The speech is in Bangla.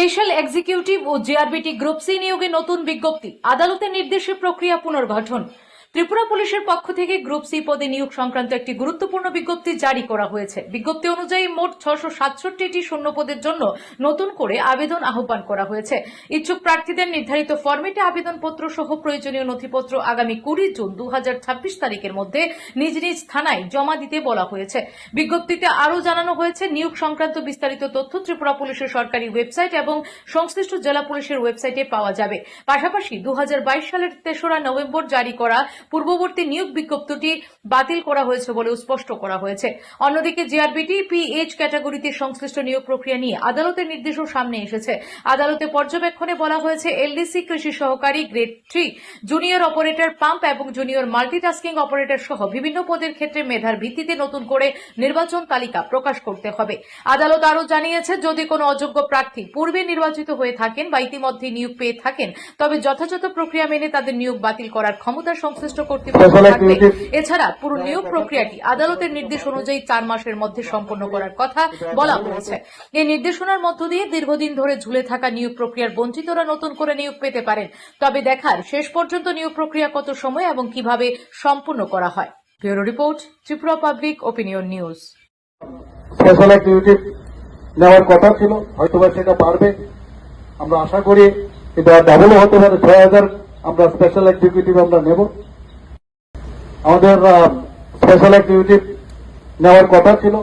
স্পেশাল এক্সিকিউটিভ ও জেআরবিটি গ্রুপ সি নিয়োগে নতুন বিজ্ঞপ্তি, আদালতের নির্দেশে প্রক্রিয়া পুনর্গঠন। ত্রিপুরা পুলিশের পক্ষ থেকে গ্রুপ সি পদে নিয়োগ সংক্রান্ত একটি গুরুত্বপূর্ণ বিজ্ঞপ্তি জারি করা হয়েছে। বিজ্ঞপ্তি অনুযায়ী মোট 667টি শূন্য পদের জন্য নতুন করে আবেদন আহ্বান করা হয়েছে। ইচ্ছুক প্রার্থীদের নির্ধারিত ফরম্যাটে আবেদনপত্র সহ প্রয়োজনীয় নথিপত্র আগামী 20 জুন 2026 তারিখের মধ্যে নিজ নিজ থানায় জমা দিতে বলা হয়েছে। বিজ্ঞপ্তিতে আরও জানানো হয়েছে, নিয়োগ সংক্রান্ত বিস্তারিত তথ্য ত্রিপুরা পুলিশের সরকারি ওয়েবসাইট এবং সংশ্লিষ্ট জেলা পুলিশের ওয়েবসাইটে পাওয়া যাবে। পাশাপাশি 2022 সালের 3রা নভেম্বর জারি করা পূর্ববর্তী নিয়োগ বিজ্ঞপ্তিটি বাতিল করা হয়েছে বলেও স্পষ্ট করা হয়েছে। অন্যদিকে জেআরবিটি পিএইচ ক্যাটাগরিতে সংশ্লিষ্ট নিয়োগ প্রক্রিয়া নিয়ে আদালতের নির্দেশও সামনে এসেছে। আদালতে পর্যবেক্ষণে বলা হয়েছে, এলডিসি কৃষি সহকারী গ্রেড 3, জুনিয়র অপারেটর পাম্প এবং জুনিয়র মাল্টিটাস্কিং অপারেটর সহ বিভিন্ন পদের ক্ষেত্রে মেধার ভিত্তিতে নতুন করে নির্বাচন তালিকা প্রকাশ করতে হবে। আদালত আরও জানিয়েছে, যদি কোনো অযোগ্য প্রার্থী পূর্বে নির্বাচিত হয়ে থাকেন বা ইতিমধ্যে নিয়োগ পেয়ে থাকেন, তবে যথাযথ প্রক্রিয়া মেনে তাদের নিয়োগ বাতিল করার ক্ষমতা সংশ্লিষ্ট কর্তৃপক্ষ থাকবে। এছাড়া পুরো নিয়োগ প্রক্রিয়াটি আদালতের নির্দেশ অনুযায়ী 4 মাসের মধ্যে সম্পন্ন করার কথা বলা হয়েছে। এই নির্দেশনার মধ্য দিয়ে দীর্ঘদিন ধরে ঝুলে থাকা নিয়োগ প্রক্রিয়ার বঞ্চিতরা নতুন করে নিয়োগ পেতে পারেন। তবে দেখার শেষ পর্যন্ত নিয়োগ প্রক্রিয়া কত সময় এবং কিভাবে সম্পূর্ণ করা হয়। Bureau report, Tripura public opinion news. Special executive নেওয়ার কথা ছিল, হয়তোবা সেটা পারবে আমরা আশা করি, কিন্তু আর ডাবলও হতে পারে। 6000 আমরা স্পেশাল এক্সিকিউটিভ আমরা নেব। আমাদের স্পেশাল এক্সিকিউটিভ নেওয়ার কথা ছিল।